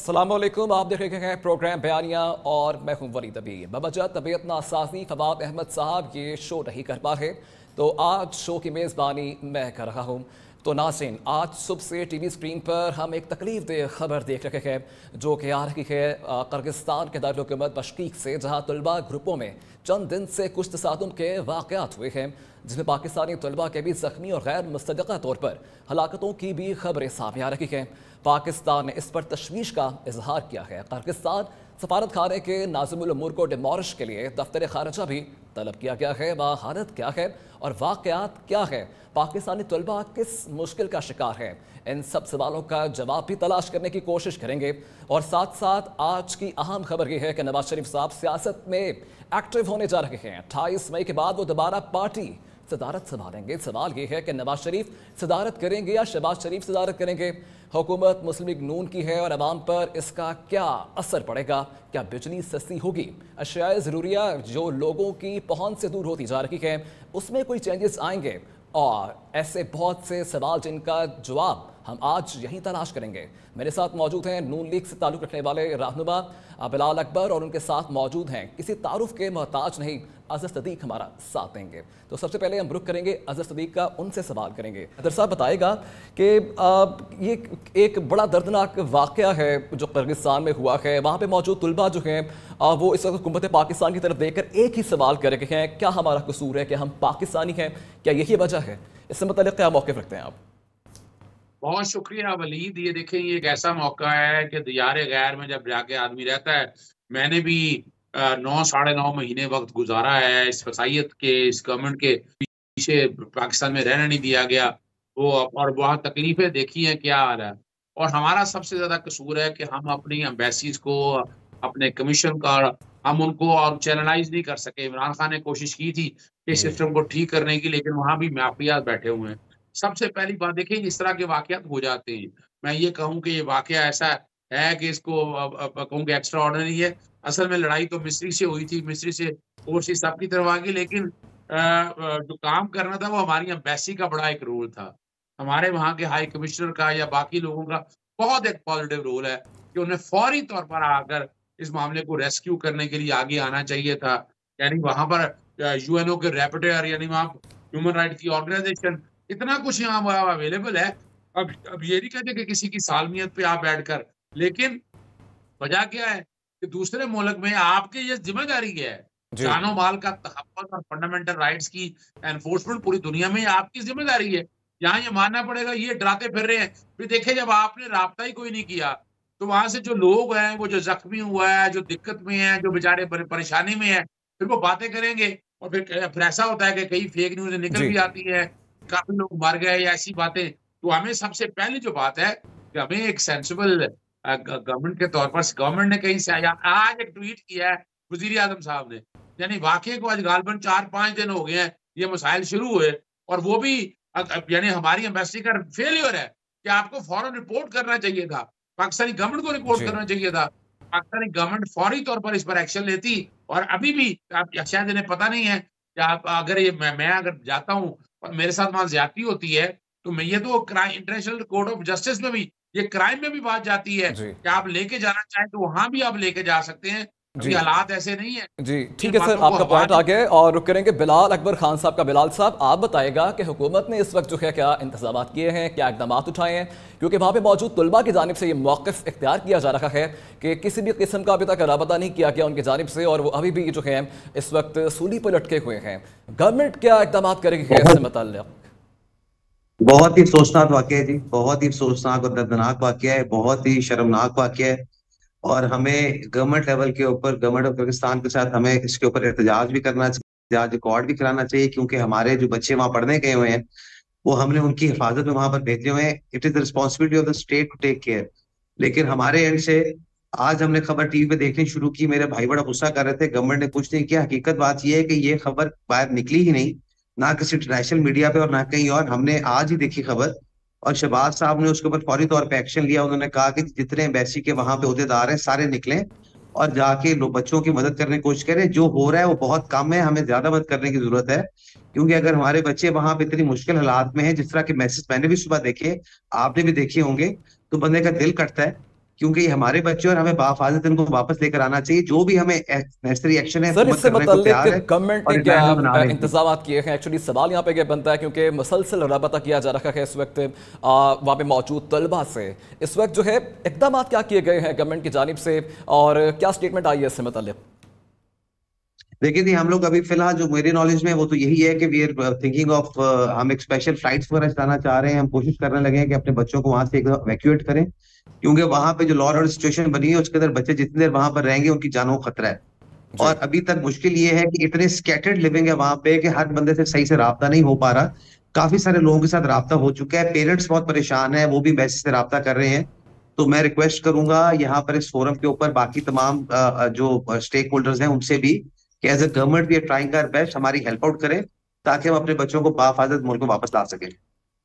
अस्सलामुअलैकुम, आप देख रहे हैं प्रोग्राम बयानिया और मैं हूं वलीद अबी। बवजह तबीयत नासाजी फवाद अहमद साहब ये शो नहीं कर पा रहे, तो आज शो की मेज़बानी मैं कर रहा हूं। तो नाज़रीन, आज सुबह से टीवी स्क्रीन पर हम एक तकलीफ दे खबर देख रहे हैं जो कि आ रही है किर्गिस्तान के दारुल-हुकूमत बशकीक से, जहां तलबा ग्रुपों में चंद दिन से कुछ तसादुम के वाक़यात हुए हैं, जिसमें पाकिस्तानी तलबा के भी ज़ख्मी और गैर मुस्तदक़ा तौर पर हलाकतों की भी खबरें सामने आ रही हैं। पाकिस्तान ने इस पर तशवीश का इजहार किया है। किर्गिस्तान सफारत खाने के नाज़िमुल उमूर को डिमॉलिश के लिए दफ्तर खारजा भी तलब किया गया है। वह हालत क्या है और वाक़यात क्या है, पाकिस्तानी तलबा किस मुश्किल का शिकार है, इन सब सवालों का जवाब भी तलाश करने की कोशिश करेंगे। और साथ साथ आज की अहम खबर यह है कि नवाज शरीफ साहब सियासत में एक्टिव होने जा रहे हैं। 28 मई के बाद वो दोबारा पार्टी सदारत संभालेंगे। सवाल यह है कि नवाज शरीफ सदारत करेंगे या शहबाज शरीफ सदारत करेंगे। हुकूमत मुस्लिम लीग नून की है और अवाम पर इसका क्या असर पड़ेगा? क्या बिजली सस्ती होगी? अशियाए ज़रूरिया जो लोगों की पहुंच से दूर होती जा रही है, उसमें कोई चेंजेस आएंगे? और ऐसे बहुत से सवाल जिनका जवाब हम आज यहीं तलाश करेंगे। मेरे साथ मौजूद हैं नून लीग से ताल्लुक़ रखने वाले रहनुमा बिलाल अकबर, और उनके साथ मौजूद हैं किसी तारुफ के मोहताज नहीं अज़हर सदीक हमारा साथ देंगे। तो सबसे पहले हम रुख करेंगे अज़हर सदीक का, उनसे सवाल करेंगे। अदर साहब बताएगा कि ये एक बड़ा दर्दनाक वाक़या है जो किर्गिस्तान में हुआ है। वहाँ पे मौजूद तुलबा जो हैं वो इस वक्त हुकूमत पाकिस्तान की तरफ देखकर एक ही सवाल कर रहे हैं, क्या हमारा कसूर है, क्या हम पाकिस्तानी हैं, क्या यही वजह है? इससे मतलब क्या मौक़िफ़ रखते हैं आप? बहुत शुक्रिया वलीद। ये देखें, ये एक ऐसा मौका है कि दियार गैर में जब जाके आदमी रहता है, मैंने भी 9 साढ़े 9 महीने वक्त गुजारा है इस वसायत के, इस गवर्नमेंट के पीछे पाकिस्तान में रहने नहीं दिया गया वो, और बहुत तकलीफें देखी हैं, क्या हाल है। और हमारा सबसे ज्यादा कसूर है कि हम अपनी एम्बेसीज को, अपने कमीशन का, हम उनको और चैनलाइज नहीं कर सके। इमरान खान ने कोशिश की थी कि सिस्टम को ठीक करने की, लेकिन वहां भी माफियाज बैठे हुए हैं। सबसे पहली बात देखिए, इस तरह के वाकयात हो जाते हैं। मैं ये कहूँ कि ये वाकया ऐसा है कि इसको कहूँ कि एक्स्ट्रा ऑर्डिनरी है। असल में लड़ाई तो मिस्री से हुई थी, मिस्री से फोर्सेस सबकी तरफ आ गई, लेकिन जो काम करना था वो हमारी एम्बेसी का बड़ा एक रोल था। हमारे वहाँ के हाई कमिश्नर का या बाकी लोगों का बहुत एक पॉजिटिव रोल है कि उन्हें फौरी तौर पर आकर इस मामले को रेस्क्यू करने के लिए आगे आना चाहिए था। यानी वहाँ पर यूएनओ के रैपिटर, यानी वहाँ ह्यूमन राइट्स की ऑर्गेनाइजेशन, इतना कुछ यहाँ अवेलेबल है। अब ये नहीं कहते कि किसी की सालमियत पे आप बैठकर, लेकिन वजह क्या है कि दूसरे मुल्क में आपकी ये जिम्मेदारी है, जी। जानो माल का तहफ़्फ़ुज़ और फंडामेंटल राइट्स की एनफोर्समेंट पूरी दुनिया में आपकी जिम्मेदारी है। यहाँ ये मानना पड़ेगा, ये डराते फिर रहे हैं। फिर देखिए, जब आपने राब्ता ही कोई नहीं किया, तो वहाँ से जो लोग हैं, वो जो जख्मी हुआ है, जो दिक्कत में है, जो बेचारे परेशानी में है, फिर वो बातें करेंगे। और फिर ऐसा होता है कि कई फेक न्यूज़ निकल जी। भी आती है, काफ़ी लोग मर गए या ऐसी बातें। तो हमें सबसे पहली जो बात है कि हमें एक सेंसिबल गवर्नमेंट के तौर पर, गवर्नमेंट ने कहीं से आया, आज एक ट्वीट किया है वज़ीर आज़म साहब ने, यानी वाक़ये को आज गालबन 4-5 दिन हो गए हैं, ये मसाइल शुरू हुए, और वो भी यानी हमारी एम्बेसी का फेल्योर है कि आपको फौरन रिपोर्ट करना चाहिए था, पाकिस्तानी गवर्नमेंट को रिपोर्ट जी। करना चाहिए था। पाकिस्तानी गवर्नमेंट फौरी तौर पर इस पर एक्शन लेती, और अभी भी आप शायद इन्हें पता नहीं है कि आप अगर ये मैं अगर जाता हूँ और मेरे साथ वहाँ ज़्यादती होती है, तो मैं ये तो इंटरनेशनल कोर्ट ऑफ जस्टिस में भी, ये क्राइम में भी बात जाती है जी। कि आप लेके जाना चाहें तो वहाँ भी आप लेके जा सकते हैं। अभी जी। हालात ऐसे नहीं है। जी इन ठीक है सर, बातों को आपका हवा पॉइंट आ गया है और रुक करेंगे बिलाल अकबर खान साहब का। बिलाल साहब, आप बताएगा कि हुकूमत ने इस वक्त जो है क्या इंतजाम किए हैं, क्या इकदाम उठाए हैं? क्योंकि वहाँ पे मौजूद तुलबा की जानिब से ये मौक़िफ़ इख्तियार किया जा रहा है कि किसी भी किस्म का अभी तक राबता नहीं किया गया उनकी जानिब से, और वो अभी भी जो है इस वक्त सूली पर लटके हुए हैं। गवर्नमेंट क्या इकदाम करेगी इससे मुतल्लिक़? बहुत ही अफसोसनाक वाक़या है जी, बहुत ही अफसोसनाक और दर्दनाक वाक़या है, बहुत ही शर्मनाक वाक़या है। और हमें गवर्नमेंट लेवल के ऊपर, गवर्नमेंट ऑफ पाकिस्तान के साथ हमें इसके ऊपर एहतजाज भी करना चाहिए, एहतजाज रिकॉर्ड भी कराना चाहिए, क्योंकि हमारे जो बच्चे वहाँ पढ़ने गए हुए हैं, वो हमने उनकी हिफाजत में वहां पर भेजे हुए हैं। It is the responsibility of the state to take care. लेकिन हमारे एंड से आज हमने खबर टीवी पे देखनी शुरू की, मेरे भाई बड़ा गुस्सा कर रहे थे, गवर्नमेंट ने कुछ नहीं किया। हकीकत बात यह है कि ये खबर बाहर निकली ही नहीं, ना किसी इंटरनेशनल मीडिया पे और ना कहीं और। हमने आज ही देखी खबर, और शहबाज साहब ने उसके ऊपर फौरी तौर पर एक्शन लिया। उन्होंने कहा कि जितने एम्बेसी के वहां पे ओहदेदार हैं सारे निकलें और जाके बच्चों की मदद करने की कोशिश करें। जो हो रहा है वो बहुत कम है, हमें ज्यादा मदद करने की जरूरत है, क्योंकि अगर हमारे बच्चे वहां पे इतनी मुश्किल हालात में हैं, जिस तरह के मैसेज मैंने भी सुबह देखे, आपने भी देखे होंगे, तो बंदे का दिल कटता है। क्योंकि ये हमारे बच्चे और हमें बाफाजत इनको वापस लेकर आना चाहिए। जो भी हमें नेसेसरी एक्शन है सर, हुकूमत इससे करने को मुतल्लिक तैयार है गवर्नमेंट ने और क्या डेडलाइन में बना रहे हैं। इंतजाम किए हैं? एक्चुअली सवाल यहाँ पे क्या बनता है, क्योंकि मुसलसल रब्ता किया जा रहा है इस वक्त वहाँ पे मौजूद तलबा से। इस वक्त जो है इकदाम क्या किए गए हैं गवर्नमेंट की जानिब से, और क्या स्टेटमेंट आई है इससे मुतल्लिक? देखिए जी, हम लोग अभी फिलहाल जो मेरी नॉलेज में है वो तो यही है कि वी आर थिंकिंग ऑफ, हम एक स्पेशल फ्लाइट्स वगैरह चलाना चाह रहे हैं। हम कोशिश करने लगे हैं कि अपने बच्चों को वहां से इवैक्यूएट करें, क्योंकि वहां पे जो लॉ ऑर्डर सिचुएशन बनी है उसके अंदर बच्चे जितनी देर वहां पर रहेंगे उनकी जानों को खतरा है। जी और अभी तक मुश्किल ये है कि इतने स्कैटर्ड लिविंग है वहां पे कि हर बंदे से सही से राब्ता नहीं हो पा रहा। काफी सारे लोगों के साथ राब्ता हो चुका है, पेरेंट्स बहुत परेशान है, वो भी मैसेज से राब्ता कर रहे हैं। तो मैं रिक्वेस्ट करूंगा यहाँ पर इस फोरम के ऊपर बाकी तमाम जो स्टेक होल्डर्स हैं उनसे भी कि as a government we are trying our best, हमारी हेल्प आउट करें ताकि हम अपने बच्चों को बाहिफाजत मुल्क में वापस ला सकें।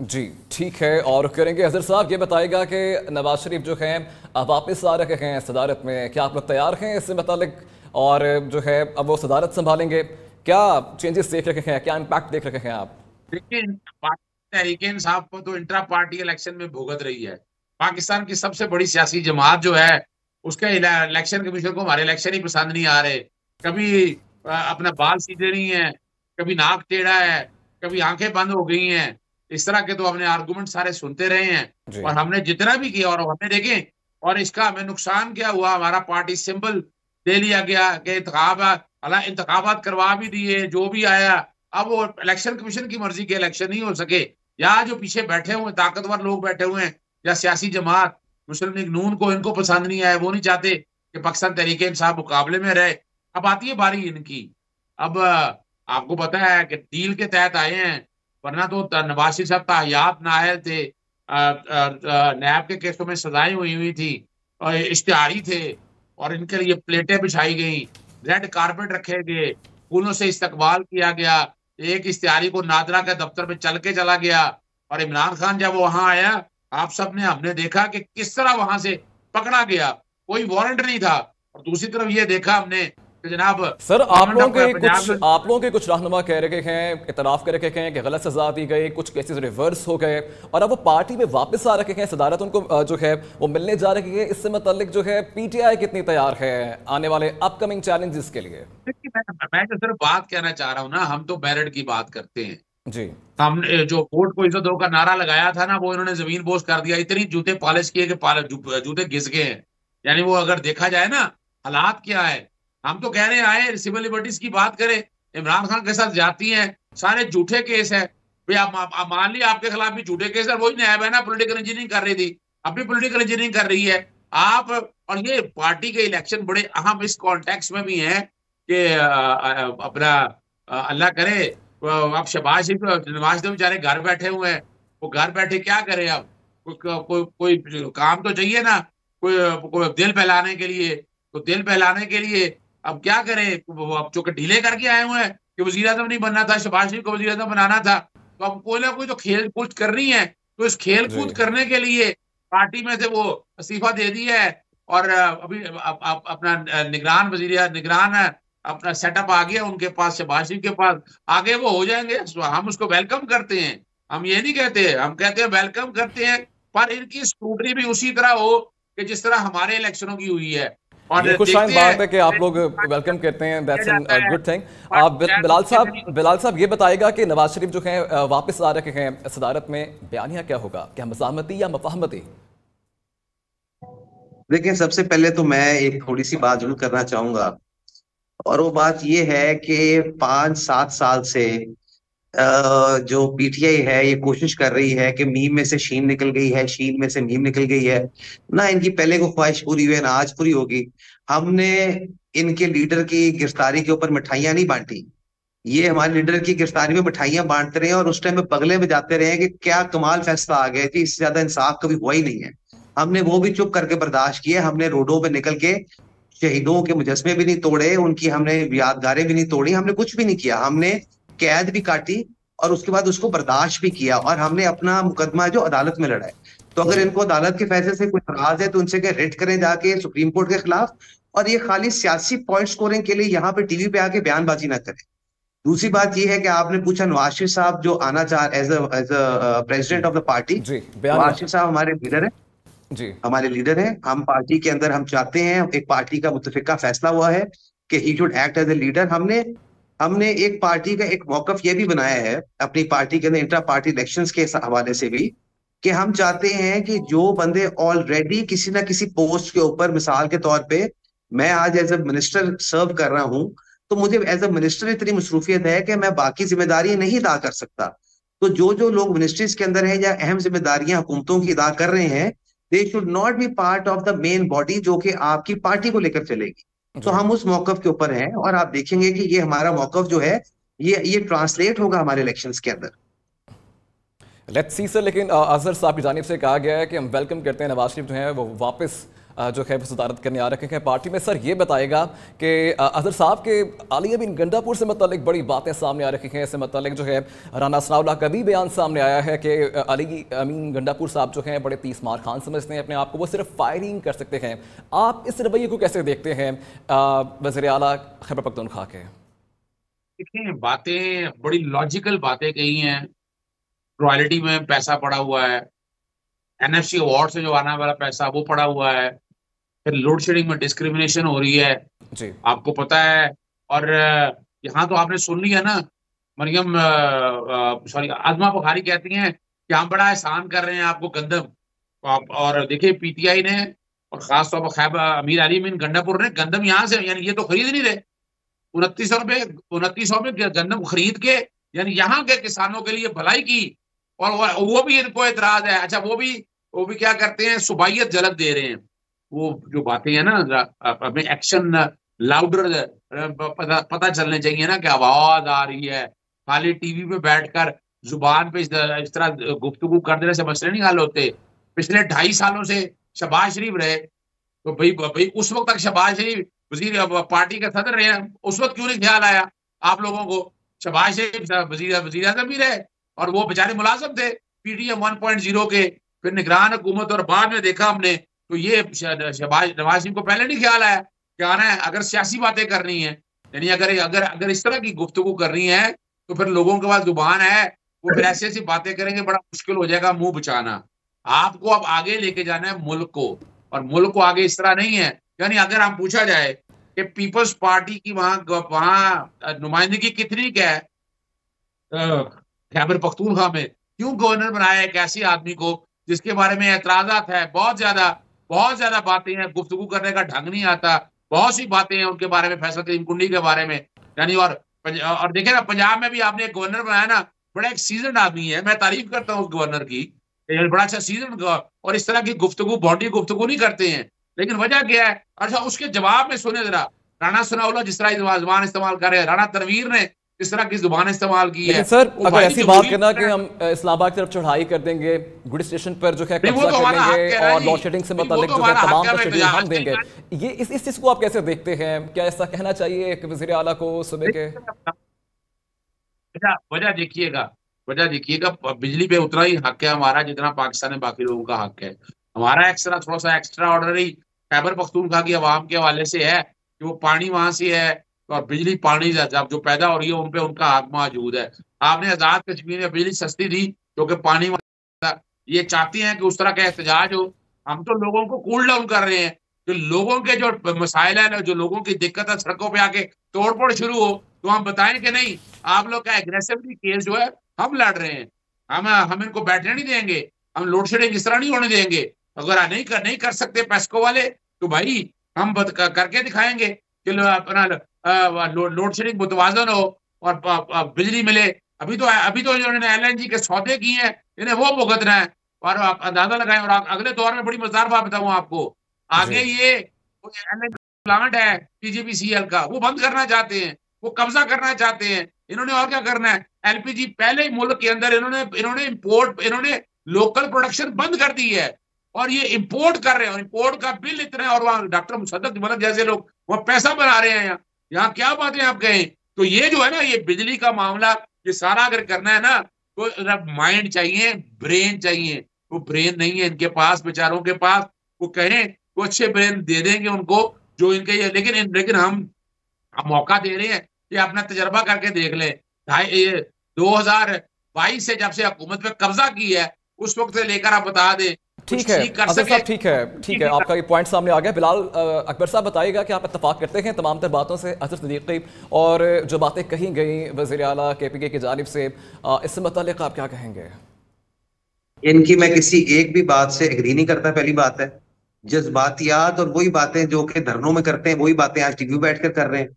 जी ठीक है, और करेंगे। अजहर साहब ये बताएगा कि नवाज शरीफ जो हैं अब वापस आ रहे हैं सदारत में, क्या आप लोग तैयार हैं इससे मुतालिक? और जो है अब वो सदारत संभालेंगे, क्या चेंजेस देख रहे हैं, क्या इम्पैक्ट देख रहे हैं आप? देखिए, तहरीक इंसाफ को तो इंट्रा पार्टी इलेक्शन में भुगत रही है। पाकिस्तान की सबसे बड़ी सियासी जमात जो है उसके इलेक्शन कमीशन को हमारे इलेक्शन ही पसंद नहीं आ रहे। कभी अपना बाल सीधे नहीं है, कभी नाक टेढ़ा है, कभी आंखें बंद हो गई हैं। इस तरह के तो हमने आर्गुमेंट सारे सुनते रहे हैं, जी और हमने जितना भी किया और हमें देखें, और इसका हमें नुकसान क्या हुआ। हमारा पार्टी सिंबल दे लिया गया कि इंतखाबात करवा भी दिए, जो भी आया। अब वो इलेक्शन कमीशन की मर्जी के इलेक्शन नहीं हो सके, या जो पीछे बैठे हुए ताकतवर लोग बैठे हुए हैं, या सियासी जमात मुस्लिम लीग नून को इनको पसंद नहीं आया, वो नहीं चाहते कि पाकिस्तान तहरीक इंसाफ मुकाबले में रहे। अब आती है बारी इनकी। अब आपको पता है कि डील के तहत आए हैं, वरना तो नवाज शरीफ साहब ताहयात नाअहल थे, नैब के केसों में सजाएं हुई थी, और इश्तिहारी थे, और इनके लिए प्लेटें बिछाई गई, रेड कारपेट रखे गए, फूलों से इस्तकबाल किया गया। एक इश्तिहारी को नादरा के दफ्तर में चल के चला गया, और इमरान खान जब वहां आया, आप सब ने हमने देखा कि किस तरह वहां से पकड़ा गया, कोई वारंट नहीं था। और दूसरी तरफ ये देखा हमने कि जनाब सर, आप लोगों पंजाब के कुछ रहनुमा कह रहे हैं, इतराफ कर रहे हैं कि गलत सजा दी गई, कुछ केसेस रिवर्स हो गए, और अब वो पार्टी में वापस आ रखे हैं, सदारत उनको जो है वो मिलने जा रही है। इससे मतलब जो है पीटीआई कितनी तैयार है आने वाले अपकमिंग चैलेंजेस के लिए? मैं तो सिर्फ बात कहना चाह रहा हूँ ना, हम तो बैरड की बात करते हैं। जी हमने जो वोट को इज्जत दो का नारा लगाया था ना, वो इन्होंने जमीन बोझ कर दिया। इतनी जूते पॉलिश किए कि जूते घिस गए हैं। यानी वो अगर देखा जाए ना, हालात क्या है। हम तो कह रहे हैं आए सिविल लिबर्टीज की बात करें, इमरान खान के साथ जाती हैं, सारे झूठे केस है भाई। आप मान लिया आपके खिलाफ भी झूठे केस है, वही नैब है ना पोलिटिकल इंजीनियरिंग कर रही थी, अब भी पोलिटिकल इंजीनियरिंग कर रही है आप। और ये पार्टी के इलेक्शन बड़े अहम इस कॉन्टेक्स्ट में भी हैं कि अपना अल्लाह करे, अब शहबाज शरीफ नवाज शरीफ बेचारे घर बैठे हुए हैं, वो घर बैठे क्या करे अब? कोई काम तो चाहिए ना, कोई दिल बहलाने के लिए। तो दिल बहलाने के लिए अब क्या करें? अब चूंकि ढीले करके आए हुए हैं कि वजीर आजम नहीं बनना था, शहबाज शरीफ को वजीर आजम बनाना था, तो अब कोई ना कोई तो खेल कूद करनी है। तो इस खेल कूद जी करने के लिए पार्टी में से वो इस्तीफा दे दिया है, और अभी अपना निगरान अपना सेटअप आ गया उनके पास, शहबाज शरीफ के पास। आगे वो हो जाएंगे, हम उसको वेलकम करते हैं। हम ये नहीं कहते, हम कहते हैं वेलकम करते हैं, पर इनकी स्क्रूटनी भी उसी तरह हो कि जिस तरह हमारे इलेक्शनों की हुई है। और ये खुशहाल देखते बात है हैं कि आप लोग वेलकम करते हैं, दैट्स एन जाता है। Good thing. पर बिलाल साहब ये बताएगा कि नवाज शरीफ जो हैं वापस आ रहे हैं सदारत में, बयानिया क्या होगा? क्या मज़ाहमती या मुफाहमती? देखिए, सबसे पहले तो मैं एक थोड़ी सी बात जरूर करना चाहूंगा, और वो बात ये है कि 5-7 साल से जो पीटीआई है ये कोशिश कर रही है कि मीम में से शीन निकल गई है, शीन में से मीम निकल गई है। ना इनकी पहले को ख्वाहिश पूरी हुई है, ना आज पूरी होगी। हमने इनके लीडर की गिरफ्तारी के ऊपर मिठाइयां नहीं बांटी, ये हमारे लीडर की गिरफ्तारी में मिठाइयां बांटते रहे, और उस टाइम में बगले में जाते रहे कि क्या कमाल फैसला आ गया कि इससे ज्यादा इंसाफ कभी हुआ ही नहीं है। हमने वो भी चुप करके बर्दाश्त किया। हमने रोडों पे निकल के शहीदों के मुजस्मे भी नहीं तोड़े, उनकी हमने यादगारें भी नहीं तोड़ी, हमने कुछ भी नहीं किया। हमने कैद भी काटी और उसके बाद उसको बर्दाश्त भी किया, और हमने अपना मुकदमा जो अदालत में लड़ा है। तो अगर जी इनको अदालत के फैसले से कोई नाराज है तो उनसे क्या रिट करें जाके सुप्रीम कोर्ट के खिलाफ, और ये खाली सियासी पॉइंट स्कोरिंग के लिए यहाँ पे टीवी पे आके बयानबाजी ना करें। दूसरी बात यह है कि आपने पूछा नवाज शरीफ साहब जो आना चाह as a president of the party. जी, नवाज बयानिया। शरीफ साहब हमारे लीडर है, जी हमारे लीडर हैं, हम पार्टी के अंदर हम चाहते हैं, एक पार्टी का मुत्तफिका फैसला हुआ है कि he should act as a leader. हमने हमने एक पार्टी का एक मौकफ ये भी बनाया है अपनी पार्टी के अंदर इंट्रा पार्टी इलेक्शंस के हवाले से भी, कि हम चाहते हैं कि जो बंदे ऑलरेडी किसी ना किसी पोस्ट के ऊपर, मिसाल के तौर पे मैं आज एज ए मिनिस्टर सर्व कर रहा हूं, तो मुझे एज ए मिनिस्टर इतनी मसरूफियत है कि मैं बाकी जिम्मेदारी नहीं अदा कर सकता। तो जो जो लोग मिनिस्ट्रीज के अंदर है या अहम जिम्मेदारियां हुकूमतों की अदा कर रहे हैं, they should not be part of the main body जो कि आपकी पार्टी को लेकर चलेगी। तो जी। हम उस मौकफ के ऊपर हैं और आप देखेंगे कि ये हमारा मौकफ जो है ये ट्रांसलेट होगा हमारे इलेक्शंस के अंदर। लेट्स सी सर, लेकिन अजहर साहब की जानिब से कहा गया है कि हम वेलकम करते हैं नवाज शरीफ जो है वो वापस जो है वो सदारत करने आ रखे हैं पार्टी में। सर ये बताएगा कि अजहर साहब के अली अमीन गंडापुर से मतलब बड़ी बातें सामने आ रखी हैं। इससे मतलब जो है राना सनाउल्लाह का भी बयान सामने आया है कि अली अमीन गंडापुर साहब जो हैं बड़े तीसमार खान समझते हैं अपने आप को, वो सिर्फ फायरिंग कर सकते हैं। आप इस रवैये को कैसे देखते हैं वज़ीर आला खैबर पख्तूनख्वा के? देखिए, बातें बड़ी लॉजिकल बातें कही हैं। रॉयल्टी में पैसा पड़ा हुआ है, एनएफसी अवार्ड से जो आने वाला पैसा वो पड़ा हुआ है, फिर लोड शेडिंग में डिस्क्रिमिनेशन हो रही है, जी आपको पता है। और यहाँ तो आपने सुन लिया ना, मरियम सॉरी आजमा बुखारी कहती हैं कि हम बड़ा एहसान कर रहे हैं आपको गंदम। और देखिए पीटीआई ने और खासतौर पर खैबर अमीर अली मीन गंडापुर ने गंदम यहाँ से, यानी ये तो खरीद नहीं रहे, 2900 में गंदम खरीद के यानी यहाँ के किसानों के लिए भलाई की। और वो भी इनको एतराज है। अच्छा, वो भी क्या करते हैं, सुबाइयत झलक दे रहे हैं। वो जो बातें हैं ना, हमें एक्शन लाउडर पता चलने चाहिए ना कि आवाज आ रही है। खाली टीवी पे बैठकर जुबान पे इस तरह गुफ्तगू कर देने से मसले नहीं हल होते। पिछले 2.5 सालों से शहबाज शरीफ रहे, तो भाई उस वक्त तक शहबाज शरीफ वजीर पार्टी का सदर रहे, उस वक्त क्यों नहीं ख्याल आया आप लोगों को? शहबाज शरीफ वजीर आजम भी रहे और वो बेचारे मुलाजिम थे पीटीएम 1.0 के, फिर निगरान हुकूमत, और बाद में देखा हमने तो ये शहबाज नवाज शरीफ को पहले नहीं ख्याल आया कि आना है अगर सियासी बातें करनी है, यानी अगर अगर अगर इस तरह की गुफ्तगू करनी है तो फिर लोगों के पास जुबान है, वो फिर ऐसी ऐसी बातें करेंगे, बड़ा मुश्किल हो जाएगा मुंह बचाना। आपको अब आगे लेके जाना है मुल्क को, और मुल्क को आगे इस तरह नहीं है। यानी अगर हम पूछा जाए कि पीपल्स पार्टी की वहां नुमाइंदगी कितनी क्या है खैबर पख्तूनख्वा में, क्यों गवर्नर बनाया एक ऐसे आदमी को जिसके बारे में एतराजात है, बहुत ज्यादा बातें हैं, गुफ्तगू करने का ढंग नहीं आता, बहुत सी बातें हैं उनके बारे में, फैसल करीम कुंडी के बारे में। यानी और देखे ना, पंजाब में भी आपने एक गवर्नर बनाया ना, बड़ा एक सीजन आदमी है, मैं तारीफ करता हूँ उस गवर्नर की, बड़ा अच्छा सीजन, और इस तरह की गुफ्तगू बॉडी गुफ्तगू नहीं करते हैं। लेकिन वजह क्या है? अच्छा, उसके जवाब में सुने जरा, राणा सनाउल्लाह जिस तरह जुबान इस्तेमाल कर रहे हैं, राणा तनवीर ने इस तरह की जुबान इस्तेमाल की है। लेकिन सर अगर ऐसी बात करना कि हम इस्लामाबाद की तरफ चढ़ाई कर देंगे, गुड स्टेशन पर जो है कब्जा कर लेंगे और लोड शेडिंग से मतलब जो है तमाम तशरीह हम देंगे, ये इस चीज को आप कैसे देखते हैं? क्या ऐसा कहना चाहिए एक वज़ीर आला को सुबह के? वजह देखिएगा, बिजली पे उतना ही हक है हमारा जितना पाकिस्तान में बाकी लोगों का हक है। हमारा एक्स्ट्रा थोड़ा सा एक्स्ट्रा ऑर्डनरी खैबर पख्तूनख्वा की आवाम के हवाले से है कि वो पानी वहां से है, और बिजली पानी जब जो पैदा हो रही है उन पे उनका हक मौजूद है। आपने आजाद कश्मीर में बिजली सस्ती दी क्योंकि पानी, ये चाहती हैं कि उस तरह का एहतजाज हो। हम तो लोगों को कूल डाउन कर रहे हैं, जो लोगों के जो मसाइल है, जो लोगों की दिक्कत है, सड़कों पे आके तोड़फोड़ शुरू हो तो हम बताएं कि नहीं, आप लोग का एग्रेसिवली केस जो है हम लड़ रहे हैं, हम इनको बैठने नहीं देंगे, हम लोड शेडिंग इस तरह नहीं होने देंगे। अगर नहीं कर सकते पेस्को वाले तो भाई हम करके दिखाएंगे कि अपना लोड शेडिंग मुतवाजन हो और बिजली मिले। अभी तो इन्होंने एलएनजी के सौदे किए हैं, इन्हें वो भुगतना है। और आप अंदाजा लगाएं, और अगले दौर में बड़ी मजेदार बात बताऊं आपको, आगे ये प्लांट है पीजीपीसीएल का, वो बंद करना चाहते हैं, वो कब्जा करना चाहते हैं। इन्होंने और क्या करना है? एलपीजी पहले ही मुल्क के अंदर इन्होंने लोकल प्रोडक्शन बंद कर दी है, और ये इंपोर्ट कर रहे हैं, और इंपोर्ट का बिल इतना है, और वहां डॉक्टर मुसद्दक मतलब जैसे लोग वहां पैसा बना रहे हैं। यहाँ क्या बातें आप कहें? तो ये जो है ना, ये बिजली का मामला, ये सारा अगर करना है ना तो माइंड चाहिए, ब्रेन चाहिए। वो ब्रेन नहीं है इनके पास, बेचारों के पास। वो कहें वो अच्छे ब्रेन दे देंगे उनको जो इनके ये, लेकिन हम मौका दे रहे हैं कि अपना तजर्बा करके देख लें। 2022 से जब से हुकूमत पे कब्जा की है उस वक्त से लेकर आप बता दें ठीक है अजहर साहब, ठीक है आपका ये पॉइंट सामने आ गया। बिलाल अकबर साहब बताइएगा कि आप इत्तेफाक करते हैं तमाम तर बातों से अजहर सिद्दीकी, और जो बातें कही गई वज़ीर आला KPK की जानिब से, इससे मुताल्लिक आप क्या कहेंगे? इनकी मैं किसी एक भी बात से एग्री नहीं करता, पहली बात है। जज्बातियात और वही बातें जो कि धरनों में करते हैं वही बातें आज टीवी बैठकर कर रहे हैं।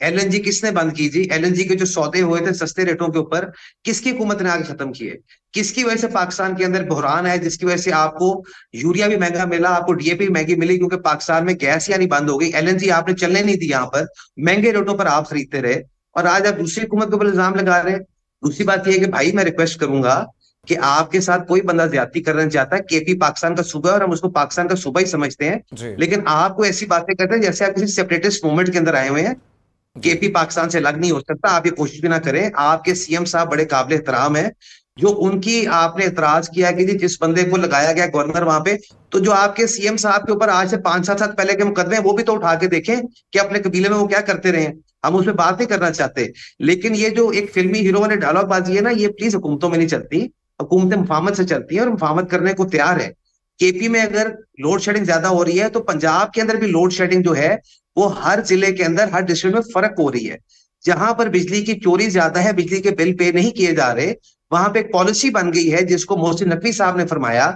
LNG किसने बंद की जी? LNG के जो सौदे हुए थे सस्ते रेटों के ऊपर, किसकी हुकूमत ने आगे खत्म किए? किसकी वजह से पाकिस्तान के अंदर बहरान है, जिसकी वजह से आपको यूरिया भी महंगा मिला, आपको DAP भी महंगी मिली, क्योंकि पाकिस्तान में गैस यानी बंद हो गई। LNG आपने चलने नहीं दी, यहाँ पर महंगे रेटों पर आप खरीदते रहे, और आज आप दूसरी हुकूमत के ऊपर इल्जाम लगा रहे हैं। दूसरी बात यह है कि भाई मैं रिक्वेस्ट करूंगा कि आपके साथ कोई बंदा ज्यादती करना चाहता है। KP पाकिस्तान का सूबा है और हम उसको पाकिस्तान का सूबा ही समझते हैं, लेकिन आपको ऐसी बातें करते हैं जैसे आप किसी सेपरेटिस्ट मूवमेंट के अंदर आए हुए हैं। KP पाकिस्तान से अलग नहीं हो सकता, आप ये कोशिश भी ना करें। आपके CM साहब बड़े काबिल एहतराम है, जो उनकी आपने एतराज किया कि जी जिस बंदे को लगाया गया गवर्नर वहां पे, तो जो आपके CM साहब के ऊपर आज से 5-7 साल पहले के मुकदमे हैं वो भी तो उठा के देखें कि अपने कबीले में वो क्या करते रहे। हम उसमें बात नहीं करना चाहते, लेकिन ये जो एक फिल्मी हीरो वाले डायलॉग बाजी है ना, ये प्लीज हुकूमतों में नहीं चलती। हुकूमतें मुफाहमत से चलती है और मुफाहमत करने को तैयार है। KP में अगर लोड शेडिंग ज्यादा हो रही है तो पंजाब के अंदर भी लोड शेडिंग जो है वो हर जिले के अंदर, हर डिस्ट्रिक्ट में फर्क हो रही है। जहां पर बिजली की चोरी ज्यादा है, बिजली के बिल पे नहीं किए जा रहे, वहां पे एक पॉलिसी बन गई है जिसको मोहसिन नकवी साहब ने फरमाया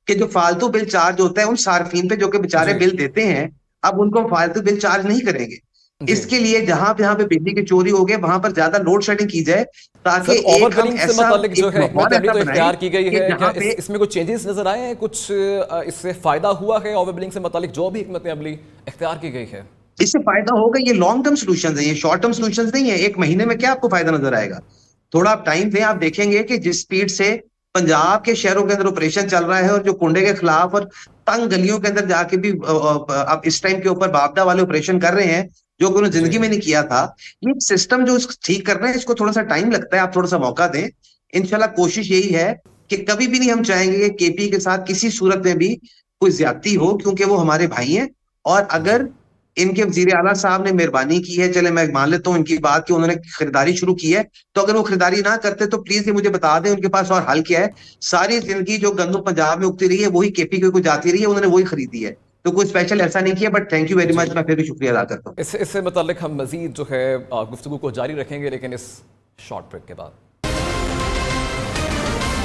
कि जो फालतू बिल चार्ज होता है उन सार्फिन पे जो कि बेचारे बिल देते हैं, अब उनको फालतू बिल चार्ज नहीं करेंगे। इसके लिए जहां पे बिजली की चोरी हो गई वहां पर ज्यादा लोड शेडिंग की जाए, ताकि एक हम ऐसा जो है तो इख्तियार की गई है। क्या पे इसमें कुछ चेंजेस नजर आए हैं? कुछ इससे फायदा हुआ है ओवर बिलिंग से मुतालिक जो भी हिकमत अमली इख्तियार की गई है? इससे फायदा होगा। ये लॉन्ग टर्म सोल्यूशन है, ये शॉर्ट टर्म सोल्यूशन नहीं है। एक महीने में क्या आपको फायदा नजर आएगा? थोड़ा आप टाइम दें, आप देखेंगे कि जिस स्पीड से पंजाब के शहरों के अंदर ऑपरेशन चल रहा है और जो कुंडे के खिलाफ और तंग गलियों के अंदर जाके भी अब इस टाइम के ऊपर बापदा वाले ऑपरेशन कर रहे हैं जो कि उन्होंने जिंदगी में नहीं किया था। ये सिस्टम जो ठीक कर रहे हैं इसको थोड़ा सा टाइम लगता है, आप थोड़ा सा मौका दें। इंशाल्लाह कोशिश यही है कि कभी भी नहीं हम चाहेंगे कि KP के साथ किसी सूरत में भी कोई ज्यादती हो, क्योंकि वो हमारे भाई हैं। और अगर इनके वजीर आला साहब ने मेहरबानी की है, चले मैं मान लेता हूँ इनकी बात कि उन्होंने खरीदारी शुरू की है, तो अगर वो खरीदारी ना करते तो प्लीज ये मुझे बता दें उनके पास और हल क्या है। सारी जिंदगी जो गंदम पंजाब में उगती रही है वही KP को जाती रही है, उन्होंने वही खरीदी है, तो कोई स्पेशल ऐसा नहीं किया। But thank you very much, मैं फिर भी शुक्रिया अदा करता हूँ। इससे मुताल्लिक हम मजीद जो है गुफ्तगू को जारी रखेंगे, लेकिन इस शॉर्ट ब्रेक के बाद।